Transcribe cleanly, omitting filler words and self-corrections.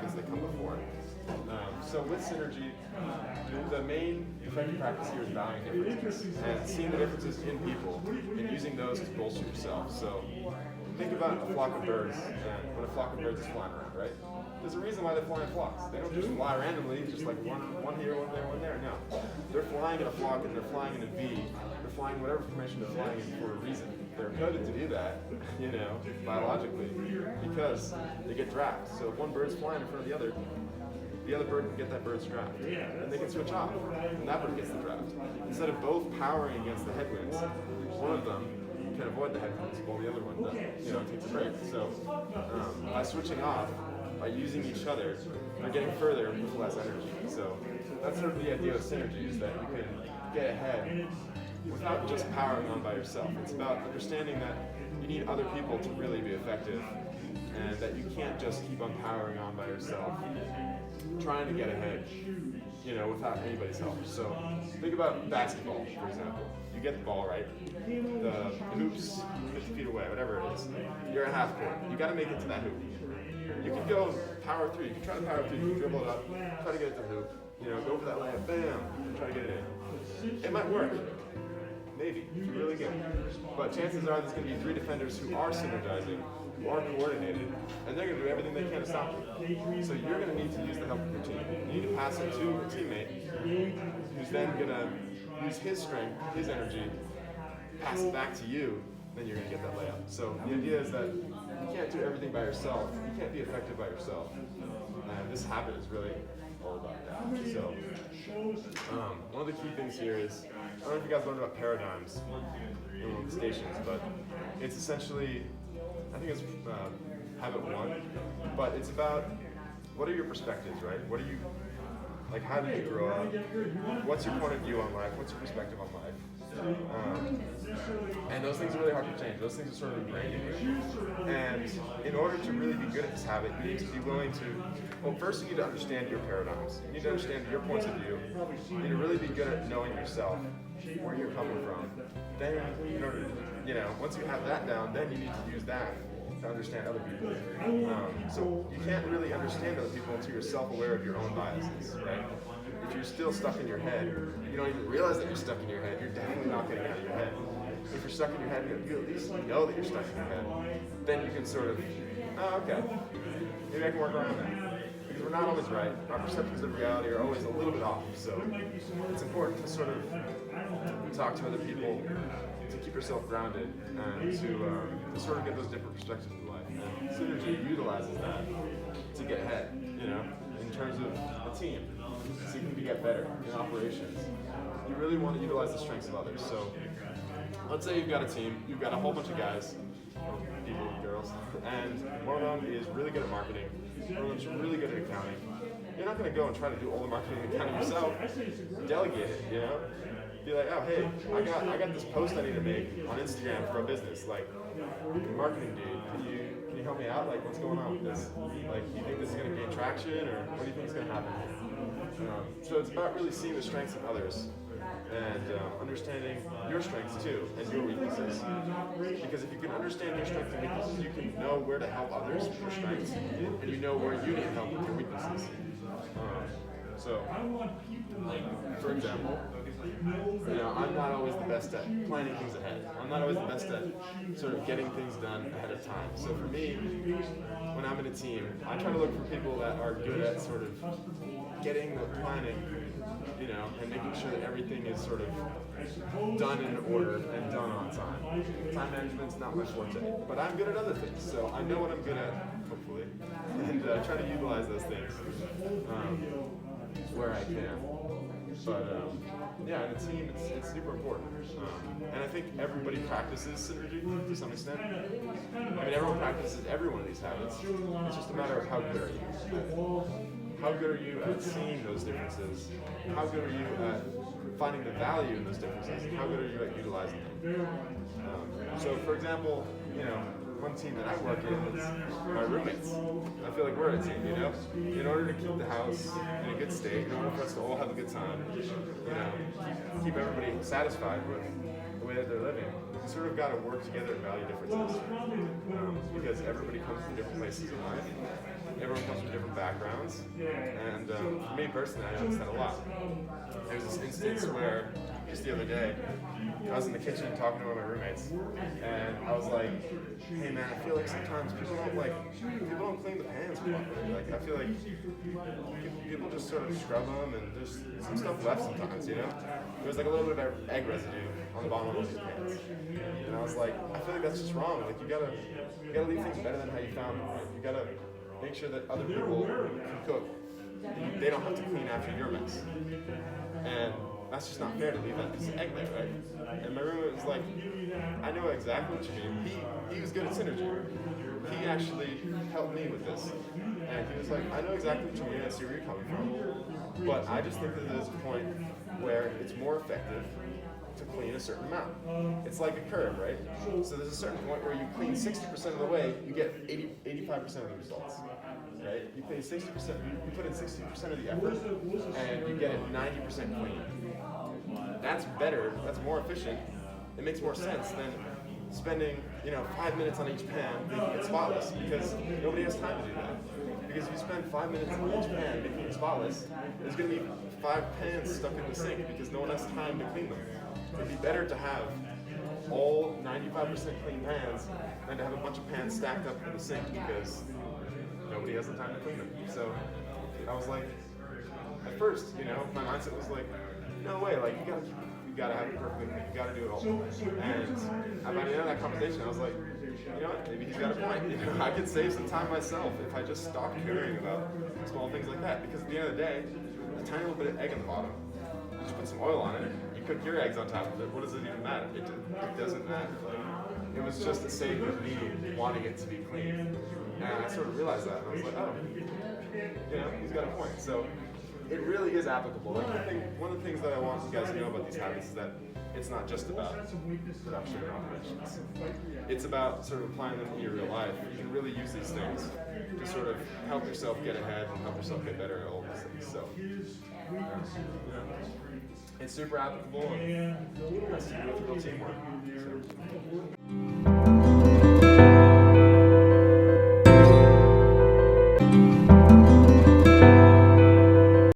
habits that come before. So with Synergy, the main effective practice here is valuing differences and seeing the differences in people and using those to bolster yourself. So think about a flock of birds, and when a flock of birds is flying around, right? There's a reason why they fly in flocks. They don't just fly randomly, just like one here, one there, one there. No, they're flying in a flock and they're flying in a V. They're flying whatever formation they're flying in for a reason. They're coded to do that, biologically, because they get drafts. So if one bird's flying in front of the other bird can get that bird's draft. And they can switch off, and that bird gets the draft. Instead of both powering against the headwinds, one of them can avoid the headwinds while the other one takes a break. So by switching off, by using each other, they're getting further with less energy. So that's sort of the idea of synergy, is that you can get ahead without just powering on by yourself. It's about understanding that you need other people to really be effective, and that you can't just keep on powering on by yourself, trying to get ahead, without anybody's help. So think about basketball, for example. You get the ball, right? The hoop's 50 feet away, whatever it is. You're at half court. You got to make it to that hoop. You can go power through. You can try to power through. You can dribble it up, try to get it to the hoop. Go for that layup, bam, try to get it in. It might work. Maybe, if you're really good. But chances are there's going to be 3 defenders who are synergizing, who are coordinated, and they're going to do everything they can to stop you. So you're going to need to use the help of your team. You need to pass it to a teammate who's then going to use his strength, his energy, pass it back to you, then you're going to get that layup. So the idea is that you can't do everything by yourself. You can't be effective by yourself. And this habit is really all about that. So one of the key things here is, I don't know if you guys learned about paradigms in one of the stations, but it's essentially, I think it's habit 1, but it's about what are your perspectives, right? What are you, how did you grow up? What's your point of view on life? What's your perspective on life? And those things are really hard to change. Those things are sort of ingrained in you. And in order to really be good at this habit, you need to be willing to, well, first you need to understand your paradigms. You need to understand your points of view. You need to really be good at knowing yourself, where you're coming from. Then, in order to, once you have that down, then you need to use that to understand other people. So you can't really understand other people until you're self-aware of your own biases, right? If you're still stuck in your head, you don't even realize that you're stuck in your head, you're definitely not getting out of your head. If you're stuck in your head, you at least know that you're stuck in your head. Then you can sort of, okay, maybe I can work around that. Because we're not always right. Our perceptions of reality are always a little bit off. So it's important to sort of talk to other people, to keep yourself grounded, and to sort of get those different perspectives in life. And Synergy utilizes that to get ahead, in terms of a team, so you can get better in operations. You really want to utilize the strengths of others. So let's say you've got a team, you've got a whole bunch of guys, people, girls, and one of them is really good at marketing, one of them's really good at accounting. You're not going to go and try to do all the marketing and accounting yourself. Delegate it, Be like, oh, hey, I got this post I need to make on Instagram for a business. Marketing dude, can you help me out? What's going on with this? You think this is going to gain traction, or what do you think is going to happen? So it's about really seeing the strengths of others and understanding your strengths too and your weaknesses. Because if you can understand your strengths and weaknesses, you can know where to help others with your strengths, and you know where you need help with your weaknesses. So, for example, I'm not always the best at planning things ahead. I'm not always the best at sort of getting things done ahead of time. So for me, when I'm in a team, I try to look for people that are good at sort of getting the planning, and making sure that everything is sort of done in order and done on time. Time management's not my forte, but I'm good at other things, so I know what I'm good at, hopefully, and try to utilize those things where I can. But in a team, it's super important. And I think everybody practices synergy to some extent. Everyone practices every one of these habits. It's just a matter of how good are you. How good are you at seeing those differences? How good are you at finding the value in those differences? And how good are you at utilizing them? So, for example, one team that I work in is my roommates. I feel like we're a team, In order to keep the house in a good state, in order for us to all have a good time, keep everybody satisfied with the way that they're living, we sort of got to work together and value differences. Because everybody comes from different places in life. everyone comes from different backgrounds, and for me personally, I noticed that a lot. There was this instance where, just the other day, I was in the kitchen talking to one of my roommates, and I was like, hey man, I feel like sometimes people don't clean the pans properly. Like, I feel like people just sort of scrub them, and there's some stuff left sometimes, you know? There was like a little bit of egg residue on the bottom of these pans. And I was like, I feel like that's just wrong. Like, you gotta leave things better than how you found them, right? You gotta make sure that other people can cook. They don't have to clean after your mess. And that's just not fair to leave that piece of egg there, right? And my roommate was like, I know exactly what you mean. He was good at Synergize. He actually helped me with this. And he was like, I know exactly what you mean, I see where you're coming from. But I just think that there's a point where it's more effective to clean a certain amount. It's like a curve, right? So there's a certain point where you clean 60% of the way, you get 85% of the results. Right? You put in 60% of the effort, and you get it 90% clean. That's better. That's more efficient. It makes more sense than spending 5 minutes on each pan making it spotless, because nobody has time to do that. Because if you spend 5 minutes on each pan making it spotless, there's going to be 5 pans stuck in the sink because no one has time to clean them. It'd be better to have all 95% clean pans than to have a bunch of pans stacked up in the sink because nobody has the time to clean them. So I was like, at first, my mindset was like, no way, like you gotta have it perfectly clean, you gotta do it all. And by the end of that conversation, I was like, you know what, maybe he's got a point. I could save some time myself if I just stopped caring about small things like that. Because at the end of the day, a tiny little bit of egg on the bottom, you just put some oil on it, you cook your eggs on top of it, what does it even matter? It doesn't matter. Like, it was just the sake of me wanting it to be clean. And I sort of realized that, and I was like, oh, he's got a point. So it really is applicable. Like, one of the things that I want you guys to know about these habits is that it's not just about production and operations. It's about sort of applying them in your real life. You can really use these things to sort of help yourself get ahead and help yourself get better at all these things. So it's super applicable, and it has to do with real teamwork. So.